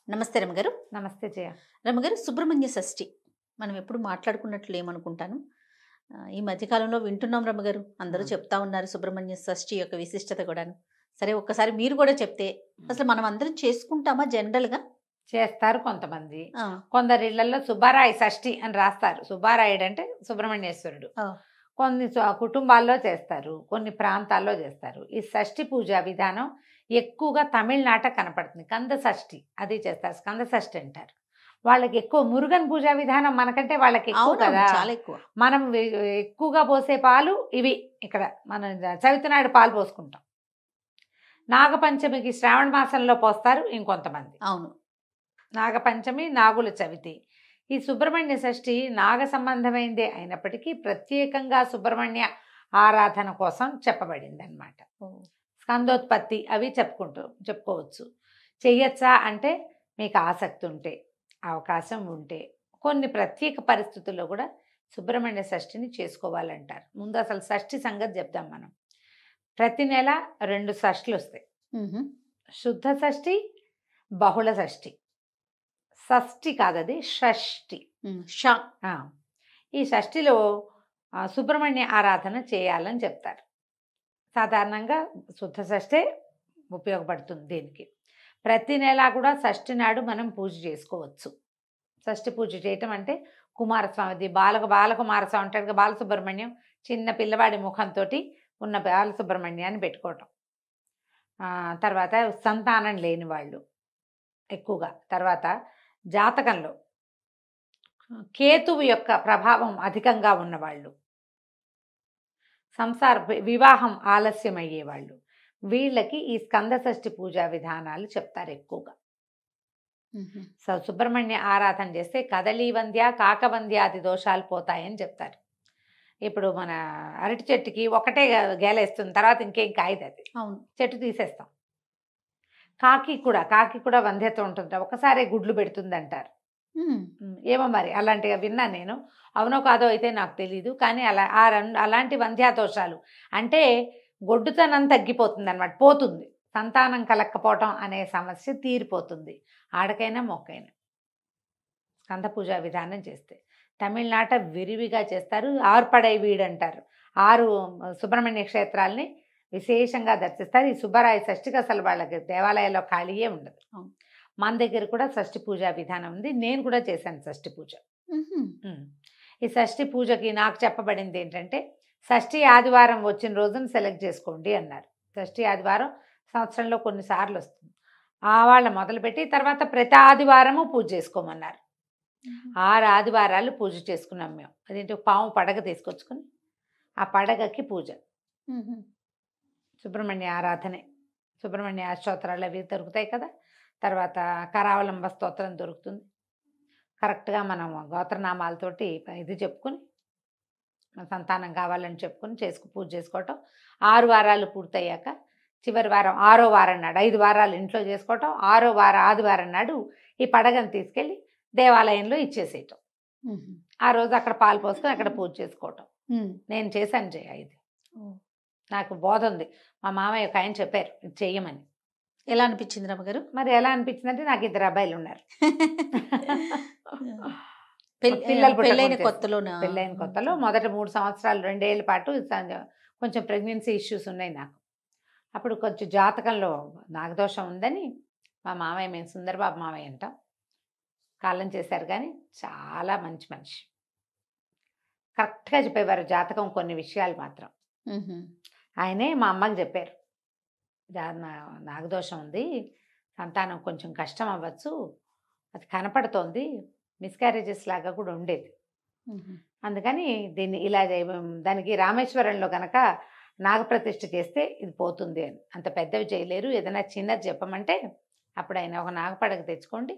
నమస్తే రమగారు. నమస్తే జయ. రమగారు, సుబ్రహ్మణ్య షష్ఠి మనం ఎప్పుడు మాట్లాడుకున్నట్లు ఏమనుకుంటాను. ఈ మధ్యకాలంలో వింటున్నాం రమగారు. అందరూ చెప్తా ఉన్నారు సుబ్రహ్మణ్య షష్ఠి యొక్క విశిష్టత కూడాను. సరే, ఒక్కసారి మీరు కూడా చెప్తే అసలు మనం అందరం చేసుకుంటామా జనరల్గా? చేస్తారు కొంతమంది. కొందరి ఇళ్లలో సుబ్బారాయ షష్ఠి అని రాస్తారు. సుబ్బారాయుడు అంటే సుబ్రహ్మణ్యేశ్వరుడు. కొన్ని కుటుంబాల్లో చేస్తారు, కొన్ని ప్రాంతాల్లో చేస్తారు. ఈ షష్ఠి పూజా విధానం ఎక్కువగా తమిళనాట కనపడుతుంది. కంద షష్ఠి అది చేస్తారు, స్కంద షష్ఠి అంటారు. వాళ్ళకి ఎక్కువ మురుగన్ పూజా విధానం మనకంటే వాళ్ళకి ఎక్కువ కదా, చాలా ఎక్కువ. మనం ఎక్కువగా పోసే పాలు ఇవి. ఇక్కడ మనం చవితి నాడు పాలు పోసుకుంటాం. నాగపంచమికి శ్రావణ మాసంలో పోస్తారు ఇంకొంతమంది. అవును, నాగపంచమి, నాగుల చవితి. ఈ సుబ్రహ్మణ్య షష్ఠి నాగ సంబంధమైందే అయినప్పటికీ ప్రత్యేకంగా సుబ్రహ్మణ్య ఆరాధన కోసం చెప్పబడింది అనమాట. స్కందోత్పత్తి అవి చెప్పుకోవచ్చు. చెయ్యొచ్చా అంటే మీకు ఆసక్తి ఉంటే, అవకాశం ఉంటే, కొన్ని ప్రత్యేక పరిస్థితుల్లో కూడా సుబ్రహ్మణ్య షష్ఠిని చేసుకోవాలంటారు. ముందు అసలు షష్ఠి సంగతి చెప్దాం మనం. ప్రతి నెల 2 షష్ఠులు వస్తాయి. శుద్ధ షష్ఠి, బహుళ షష్ఠి. షష్ఠి కాదది, షష్ఠి. ఈ షష్ఠిలో సుబ్రహ్మణ్య ఆరాధన చేయాలని చెప్తారు. సాధారణంగా శుద్ధ షష్ఠే ఉపయోగపడుతుంది దీనికి. ప్రతి నెల కూడా షష్ఠి నాడు మనం పూజ చేసుకోవచ్చు. షష్ఠి పూజ చేయటం అంటే కుమారస్వామిది బాలకుమారస్వామి అంటాడు, బాలసుబ్రహ్మణ్యం, చిన్న పిల్లవాడి ముఖంతో ఉన్న బాలసుబ్రహ్మణ్యాన్ని పెట్టుకోవటం. తర్వాత సంతానం లేని వాళ్ళు ఎక్కువగా, తర్వాత జాతకంలో కేతువు యొక్క ప్రభావం అధికంగా ఉన్నవాళ్ళు, వివాహం ఆలస్యం అయ్యేవాళ్ళు, వీళ్ళకి ఈ స్కంద షష్ఠి పూజా విధానాలు చెప్తారు ఎక్కువగా. సుబ్రహ్మణ్య ఆరాధన చేస్తే కదలీవంద్య కాకవంద్యాది దోషాలు పోతాయని చెప్తారు. ఇప్పుడు మన అరటి చెట్టుకి ఒకటే గేలేస్తుంది, తర్వాత ఇంకేం కాయదు అది. అవును, చెట్టు తీసేస్తాం. కాకి కూడా వంధ్యత ఉంటుంది, ఒకసారి గుడ్లు పెడుతుంది అంటారు. ఏమో మరి అలాంటిగా విన్నా నేను, అవునో కాదో అయితే నాకు తెలీదు. కానీ అలాంటి వంధ్యాదోషాలు అంటే గొడ్డుతనం తగ్గిపోతుంది అనమాట, పోతుంది. సంతానం కలక్కపోవటం అనే సమస్య తీరిపోతుంది ఆడకైనా మొక్కైనా స్కంద పూజా విధానం చేస్తే. తమిళనాట విరివిగా చేస్తారు. ఆర్పడై వీడు అంటారు. 6 సుబ్రహ్మణ్య క్షేత్రాలని విశేషంగా దర్శిస్తారు. ఈ సుబ్బరాయ షష్ఠికి అసలు వాళ్ళకి దేవాలయాల్లో ఖాళీయే ఉండదు. మన దగ్గర కూడా షష్ఠి పూజా విధానం ఉంది. నేను కూడా చేశాను షష్ఠి పూజ. ఈ షష్ఠి పూజకి నాకు చెప్పబడింది ఏంటంటే, షష్ఠి ఆదివారం వచ్చిన రోజును సెలెక్ట్ చేసుకోండి అన్నారు. షష్ఠి ఆదివారం సంవత్సరంలో కొన్నిసార్లు వస్తుంది. వాళ్ళ మొదలుపెట్టి తర్వాత ప్రతి ఆదివారము పూజ చేసుకోమన్నారు. 6 ఆదివారాలు పూజ చేసుకున్నాం మేము. అదేంటి, పాము పడగ తీసుకొచ్చుకొని ఆ పడగకి పూజ, సుబ్రహ్మణ్య ఆరాధనే. సుబ్రహ్మణ్య స్తోత్రాలు అవి దొరుకుతాయి కదా. తర్వాత కరావలంబ స్తోత్రం దొరుకుతుంది. కరెక్ట్గా మనం గోత్రనామాలతోటి ఇది చెప్పుకొని, సంతానం కావాలని చెప్పుకొని పూజ చేసుకోవటం. 6 వారాలు పూర్తయ్యాక చివరి వారం 6వ వారం నాడు, 5 వారాలు ఇంట్లో చేసుకోవటం, 6వ వారం ఆదివారం నాడు ఈ పడగను తీసుకెళ్ళి దేవాలయంలో ఇచ్చేసేయటం. ఆ రోజు అక్కడ పాలు పోసుకొని అక్కడ పూజ చేసుకోవటం. నేను చేశాను జయ. ఇది నాకు బోధ ఉంది. మా మామయ్య ఒక ఆయన చెప్పారు ఇది చెయ్యమని. ఎలా అనిపించింది రమగారు? మరి ఎలా అనిపించింది అంటే, నాకు 2 అబ్బాయిలు ఉన్నారు. పెళ్ళైన కొత్తలో మొదట 3 సంవత్సరాలు 2 ఏళ్ల పాటు కొంచెం ప్రెగ్నెన్సీ ఇష్యూస్ ఉన్నాయి నాకు. అప్పుడు కొంచెం జాతకంలో నాగదోషం ఉందని మా మామయ్య, మేము సుందరబాబు మామయ్య అంటాం, కాలం చేశారు. కానీ చాలా మంచి మనిషి, కరెక్ట్గా చెప్పేవారు జాతకం. కొన్ని విషయాలు మాత్రం ఆయనే మా అమ్మకి చెప్పారు, నాగదోషం ఉంది, సంతానం కొంచెం కష్టం అవ్వచ్చు, అది కనపడుతోంది, మిస్క్యారేజెస్ లాగా కూడా ఉండేది. అందుకని దీన్ని ఇలా దానికి రామేశ్వరంలో కనుక నాగప్రతిష్ఠ చేస్తే ఇది పోతుంది అని. అంత పెద్దవి చేయలేరు, ఏదైనా చిన్నది చెప్పమంటే అప్పుడు ఆయన ఒక నాగపడగ తెచ్చుకోండి,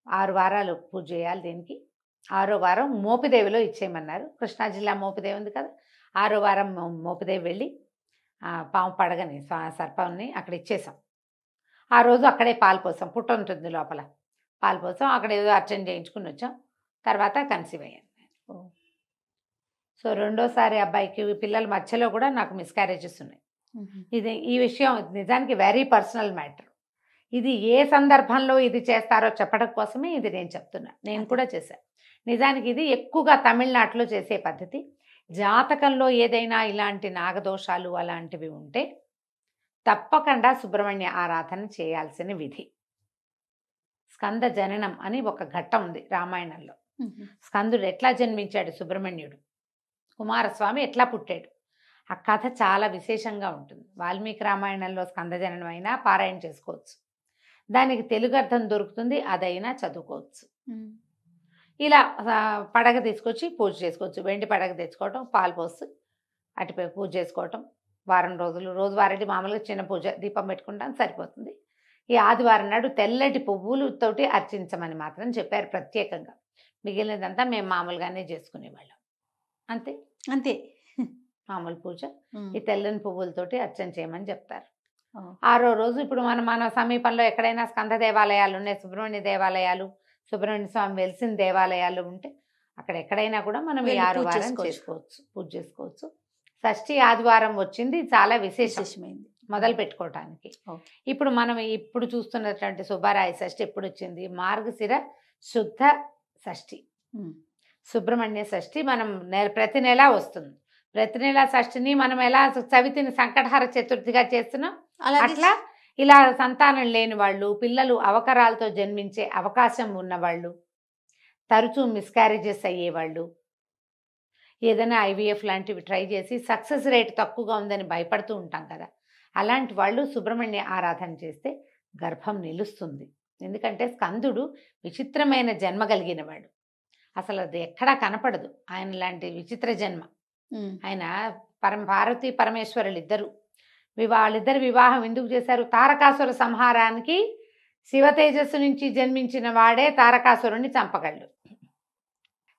6 వారాలు పూజ చేయాలి దీనికి. 6వ వారం మోపిదేవిలో ఇచ్చేయమన్నారు. కృష్ణా జిల్లా మోపిదేవి ఉంది కదా, 6వ వారం మోపిదేవి వెళ్ళి పాము పడగని సర్పాన్ని అక్కడ ఇచ్చేసాం. ఆ రోజు అక్కడే పాలు పోసాం, పుట్ట ఉంటుంది లోపల, పాలు పోసాం, అక్కడ ఏదో అర్చన చేయించుకుని వచ్చాం. తర్వాత కన్సీవ్ అయ్యాను. సో రెండోసారి అబ్బాయికి పిల్లల మధ్యలో కూడా నాకు మిస్క్యారేజెస్ ఉన్నాయి. ఈ విషయం నిజానికి వెరీ పర్సనల్ మ్యాటర్. ఇది ఏ సందర్భంలో ఇది చేస్తారో చెప్పడం కోసమే ఇది నేను చెప్తున్నా. నేను కూడా చేశాను. నిజానికి ఇది ఎక్కువగా తమిళనాడులో చేసే పద్ధతి. జాతకంలో ఏదైనా ఇలాంటి నాగదోషాలు అలాంటివి ఉంటే తప్పకుండా సుబ్రహ్మణ్య ఆరాధన చేయాల్సిన విధి. స్కంద జననం అని ఒక ఘట్టం ఉంది రామాయణంలో. స్కందుడు ఎట్లా జన్మించాడు, సుబ్రహ్మణ్యుడు కుమారస్వామి ఎట్లా పుట్టాడు, ఆ కథ చాలా విశేషంగా ఉంటుంది. వాల్మీకి రామాయణంలో స్కంద జననం అయినా పారాయణ చేసుకోవచ్చు, దానికి తెలుగు అర్థం దొరుకుతుంది, అదైనా చదువుకోవచ్చు. ఇలా పడగ తీసుకొచ్చి పూజ చేసుకోవచ్చు. వెండి పడగ తెచ్చుకోవటం, పాలు పోసి అటుపై పూజ చేసుకోవటం. వారం రోజులు రోజువారీ మామూలుగా చిన్న పూజ దీపం పెట్టుకుంటాం సరిపోతుంది. ఈ ఆదివారం నాడు తెల్లటి పువ్వులతోటి అర్చించమని మాత్రం చెప్పారు ప్రత్యేకంగా. మిగిలినదంతా మేము మామూలుగానే చేసుకునేవాళ్ళం. అంతే అంతే మామూలు పూజ. ఈ తెల్లని పువ్వులతోటి అర్చన చేయమని చెప్తారు. 6వ రోజు ఇప్పుడు మన సమీపంలో ఎక్కడైనా స్కంద దేవాలయాలు ఉన్నాయి, సుబ్రహ్మణ్య దేవాలయాలు, సుబ్రహ్మణ్య స్వామి వెలిసిన దేవాలయాలు ఉంటే అక్కడ ఎక్కడైనా కూడా మనం ఈ 6 వారం చేసుకోవచ్చు, పూజ చేసుకోవచ్చు. షష్ఠి ఆదివారం వచ్చింది, చాలా విశేషమైంది మొదలు పెట్టుకోవటానికి. ఇప్పుడు మనం ఇప్పుడు చూస్తున్నటువంటి సుబ్బారాయ షష్ఠి ఎప్పుడు వచ్చింది, మార్గశిర శుద్ధ షష్ఠి, సుబ్రహ్మణ్య షష్ఠి మనం ప్రతి నెల వస్తుంది. ప్రతి నెల షష్ఠిని మనం ఎలా చవితిని సంకటహర చతుర్థిగా చేస్తున్నాం, అట్లా ఇలా సంతానం లేని వాళ్ళు, పిల్లలు అవకరాలతో జన్మించే అవకాశం ఉన్నవాళ్ళు, తరచూ మిస్క్యారేజెస్ అయ్యేవాళ్ళు, ఏదైనా IVF లాంటివి ట్రై చేసి సక్సెస్ రేట్ తక్కువగా ఉందని భయపడుతూ ఉంటాం కదా, అలాంటి వాళ్ళు సుబ్రహ్మణ్య ఆరాధన చేస్తే గర్భం నిలుస్తుంది. ఎందుకంటే స్కందుడు విచిత్రమైన జన్మ కలిగిన వాడు, అసలు అది ఎక్కడా కనపడదు ఆయన లాంటి విచిత్ర జన్మ. ఆయన పార్వతీ పరమేశ్వరులు ఇద్దరు వాళ్ళిద్దరు వివాహం ఎందుకు చేశారు, తారకాసుర సంహారానికి శివ తేజస్సు నుంచి జన్మించిన వాడే తారకాసురుణ్ణి చంపగలడు.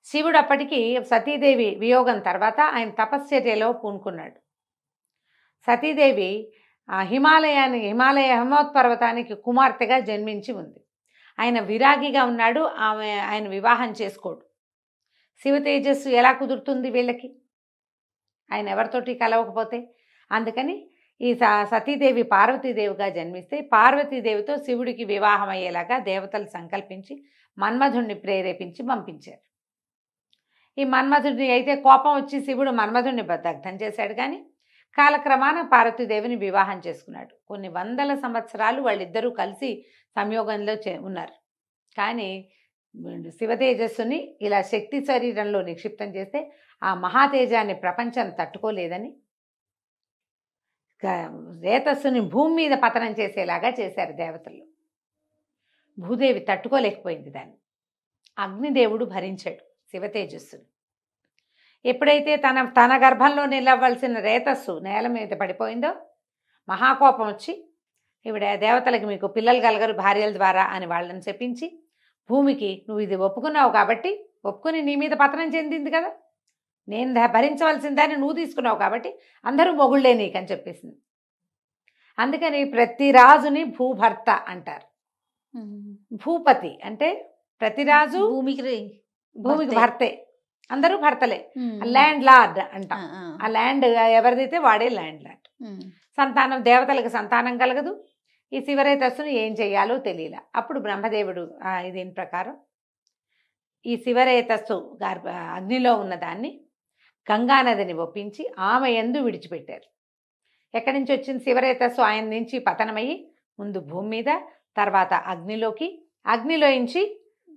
శివుడు అప్పటికి సతీదేవి వియోగం తర్వాత ఆయన తపశ్చర్యలో పూనుకున్నాడు. సతీదేవి హిమాలయ హిమోత్పర్వతానికి కుమార్తెగా జన్మించి ఉంది. ఆయన విరాగిగా ఉన్నాడు, ఆయన వివాహం చేసుకోడు. శివ తేజస్సు ఎలా కుదురుతుంది వీళ్ళకి, ఆయన ఎవరితోటి కలవకపోతే. అందుకని ఈ సతీదేవి పార్వతీదేవిగా జన్మిస్తే పార్వతీదేవితో శివుడికి వివాహం అయ్యేలాగా దేవతలు సంకల్పించి మన్మధుడిని ప్రేరేపించి పంపించారు. ఈ మన్మధుడిని అయితే కోపం వచ్చి శివుడు మన్మధుడిని దగ్ధం చేశాడు, కానీ కాలక్రమాన పార్వతీదేవిని వివాహం చేసుకున్నాడు. కొన్ని వందల సంవత్సరాలు వాళ్ళిద్దరూ కలిసి సంయోగంలో ఉన్నారు. కానీ శివతేజస్సుని ఇలా శక్తి శరీరంలో నిక్షిప్తం చేస్తే ఆ మహాతేజాన్ని ప్రపంచం తట్టుకోలేదని రేతస్సుని భూమి మీద పతనం చేసేలాగా చేశారు దేవతలు. భూదేవి తట్టుకోలేకపోయింది దాన్ని. అగ్నిదేవుడు భరించాడు శివతేజస్సుని. ఎప్పుడైతే తన గర్భంలో నిలవలసిన రేతస్సు నేల మీద పడిపోయిందో మహాకోపం వచ్చి ఈవిడ దేవతలకి మీకు పిల్లలు కలగరు భార్యల ద్వారా అని వాళ్ళని చెప్పించి భూమికి నువ్వు ఇది ఒప్పుకున్నావు కాబట్టి, ఒప్పుకుని నీ మీద పతనం చెందింది కదా, నేను భరించవలసిందని నువ్వు తీసుకున్నావు కాబట్టి అందరూ మొగుళ్ళే నీకని చెప్పేసింది. అందుకని ప్రతి రాజుని భూభర్త అంటారు. భూపతి అంటే ప్రతి రాజు భూమికి భర్తే, అందరూ భర్తలే. ల్యాండ్ లార్డ్ అంట. ఆ ల్యాండ్ ఎవరిదైతే వాడే ల్యాండ్ లార్డ్. సంతానం దేవతలకు సంతానం కలగదు. ఈ శివరేతస్సును ఏం చెయ్యాలో తెలియలా. అప్పుడు బ్రహ్మదేవుడు దీని ప్రకారం ఈ శివరేతస్సు అగ్నిలో ఉన్నదాన్ని గంగానదిని ఒప్పించి ఆమె యందు విడిచిపెట్టారు. ఎక్కడి నుంచి వచ్చింది శివరేతస్సు, ఆయన నుంచి పతనమయ్యి ముందు భూమి మీద, తర్వాత అగ్నిలోంచి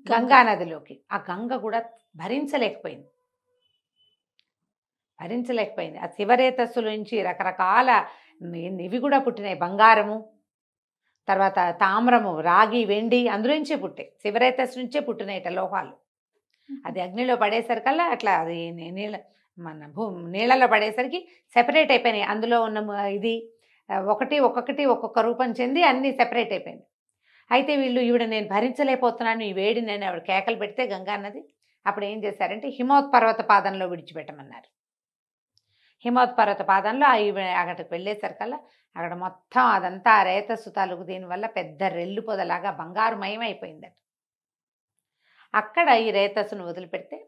గంగానదిలోకి. ఆ గంగ కూడా భరించలేకపోయింది. ఆ శివరేతస్సులోంచి రకరకాల ఇవి కూడా పుట్టినాయి. బంగారము, తర్వాత తామ్రము, రాగి, వెండి అందులోంచే పుట్టాయి. శివరేతస్సు నుంచే పుట్టినాయిట లోహాలు. అది అగ్నిలో పడేసరికల్లా అట్లా అది నీళ్ళలో పడేసరికి సెపరేట్ అయిపోయినాయి. అందులో ఉన్న ఇది ఒక్కొక్క రూపం చెంది అన్నీ సెపరేట్ అయిపోయింది. అయితే ఈవిడ నేను భరించలేకపోతున్నాను ఈ వేడి, నేను ఆవిడ కేకలు పెడితే గంగానది అప్పుడు ఏం చేశారంటే హిమోత్పర్వత పాదంలో విడిచిపెట్టమన్నారు. హిమోత్పర్వత పాదంలో అక్కడికి వెళ్ళేసరికల్లా అక్కడ మొత్తం అదంతా రేతస్సు తాలూకు దీనివల్ల పెద్ద రెల్లు పొదలాగా బంగారుమయం అయిపోయిందట. అక్కడ ఈ రేతస్సును వదిలిపెడితే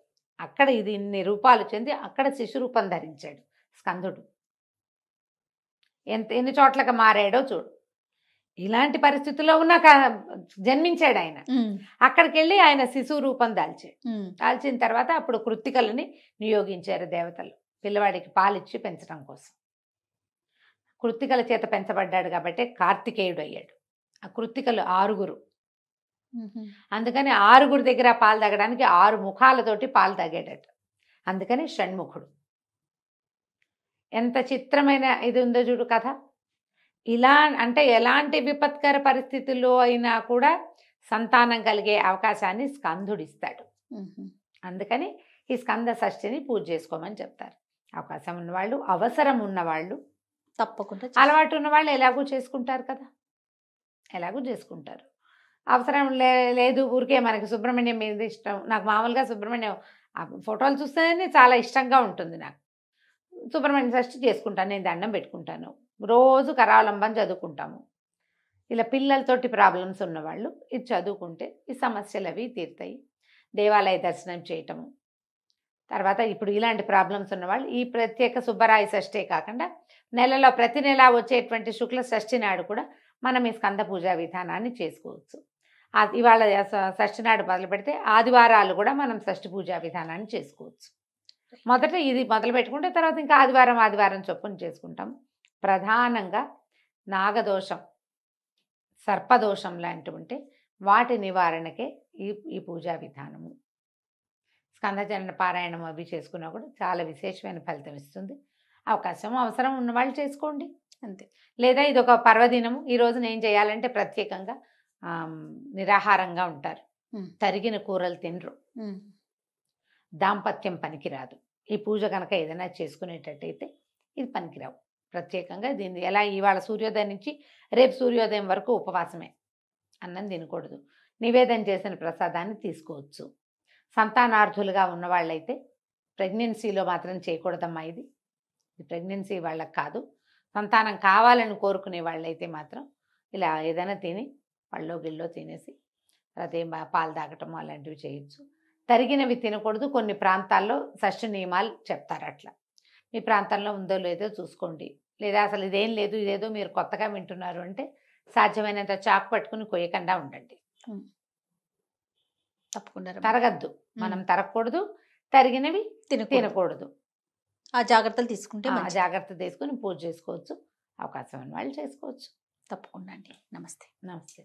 అక్కడ ఇది ఇన్ని రూపాలు చెంది అక్కడ శిశురూపం ధరించాడు స్కందుడు. ఎన్ని చోట్లకి మారాడో చూడు. ఇలాంటి పరిస్థితుల్లో ఉన్న జన్మించాడు ఆయన. అక్కడికి వెళ్ళి ఆయన శిశువు రూపం దాల్చిన తర్వాత అప్పుడు కృత్తికలని నియోగించారు దేవతలు పిల్లవాడికి పాలిచ్చి పెంచడం కోసం. కృత్తికల చేత పెంచబడ్డాడు కాబట్టి కార్తికేయుడు అయ్యాడు. ఆ కృత్తికలు 6. అందుకని 6 దగ్గర పాలు తాగడానికి 6 ముఖాలతోటి పాలు తాగేటట్టు. అందుకని షణ్ముఖుడు. ఎంత చిత్రమైన ఇది ఉందో చూడు కథ. ఇలా అంటే ఎలాంటి విపత్కర పరిస్థితుల్లో అయినా కూడా సంతానం కలిగే అవకాశాన్ని స్కందుడిస్తాడు. అందుకని ఈ స్కంద షష్ఠిని పూజ చేసుకోమని చెప్తారు. అవకాశం ఉన్నవాళ్ళు, అవసరం ఉన్నవాళ్ళు, తప్పకుండా అలవాటు ఉన్నవాళ్ళు ఎలాగూ చేసుకుంటారు కదా, ఎలాగూ చేసుకుంటారు. అవసరం లేదు ఊరికే మనకి సుబ్రహ్మణ్యం మీద ఇష్టం. నాకు మామూలుగా సుబ్రహ్మణ్యం ఫోటోలు చూస్తేనే చాలా ఇష్టంగా ఉంటుంది. నాకు సుబ్రహ్మణ్య షష్ఠి చేసుకుంటాను, నేను దండం పెట్టుకుంటాను, రోజు కరావలంబం చదువుకుంటాము. ఇలా పిల్లలతోటి ప్రాబ్లమ్స్ ఉన్నవాళ్ళు ఇది చదువుకుంటే ఈ సమస్యలు అవి తీరుతాయి. దేవాలయ దర్శనం చేయటము. తర్వాత ఇప్పుడు ఇలాంటి ప్రాబ్లమ్స్ ఉన్నవాళ్ళు ఈ ప్రత్యేక సుబ్బరాయ షష్ఠే కాకుండా నెలలో ప్రతి నెల వచ్చేటువంటి శుక్ల షష్ఠి నాడు కూడా మనం ఈ స్కంద పూజా విధానాన్ని చేసుకోవచ్చు. ఇవాళ షష్ఠి నాడు మొదలు పెడితే ఆదివారాలు కూడా మనం షష్ఠి పూజా విధానాన్ని చేసుకోవచ్చు. మొదట ఇది మొదలు పెట్టుకుంటే తర్వాత ఇంకా ఆదివారం చొప్పున చేసుకుంటాం. ప్రధానంగా నాగదోషం, సర్పదోషం లాంటివి ఉంటే వాటి నివారణకే ఈ పూజా విధానము. స్కందచరణ పారాయణం అవి చేసుకున్నా కూడా చాలా విశేషమైన ఫలితం ఇస్తుంది. అవసరం ఉన్నవాళ్ళు చేసుకోండి అంతే. లేదా ఇది ఒక పర్వదినము, ఈరోజు నేను చేయాలంటే ప్రత్యేకంగా నిరాహారంగా ఉంటారు, తరిగిన కూరలు తినరు, దాంపత్యం పనికిరాదు. ఈ పూజ కనుక ఏదైనా చేసుకునేటట్టయితే ఇది పనికిరావు. ప్రత్యేకంగా దీన్ని ఎలా ఇవాళ సూర్యోదయం నుంచి రేపు సూర్యోదయం వరకు ఉపవాసమే, అన్నం తినకూడదు. నివేదన చేసిన ప్రసాదాన్ని తీసుకోవచ్చు. సంతానార్థులుగా ఉన్నవాళ్ళైతే ప్రెగ్నెన్సీలో మాత్రం చేయకూడదమ్మా. ఇది ప్రెగ్నెన్సీ వాళ్ళకి కాదు. సంతానం కావాలని కోరుకునే వాళ్ళైతే మాత్రం ఇలా ఏదైనా తిని పళ్ళో గిల్లో తినేసి తర్వాత పాలు తాగటము అలాంటివి చేయొచ్చు. తరిగినవి తినకూడదు. కొన్ని ప్రాంతాల్లో షష్ఠి నియమాలు చెప్తారు. అట్లా మీ ప్రాంతంలో ఉందో లేదో చూసుకోండి. లేదా అసలు ఇదేం లేదు, ఇదేదో మీరు కొత్తగా వింటున్నారు అంటే సాధ్యమైనంత చాకు పట్టుకుని కొయ్యకుండా ఉండండి. తప్పకుండా తరగద్దు, మనం తరగకూడదు, తరిగినవి తినకూడదు. ఆ జాగ్రత్తలు తీసుకుంటే జాగ్రత్త తీసుకుని పూజ చేసుకోవచ్చు. అవకాశం ఉన్న వాళ్ళు చేసుకోవచ్చు. తప్పకుండా అండి. నమస్తే. నమస్తే.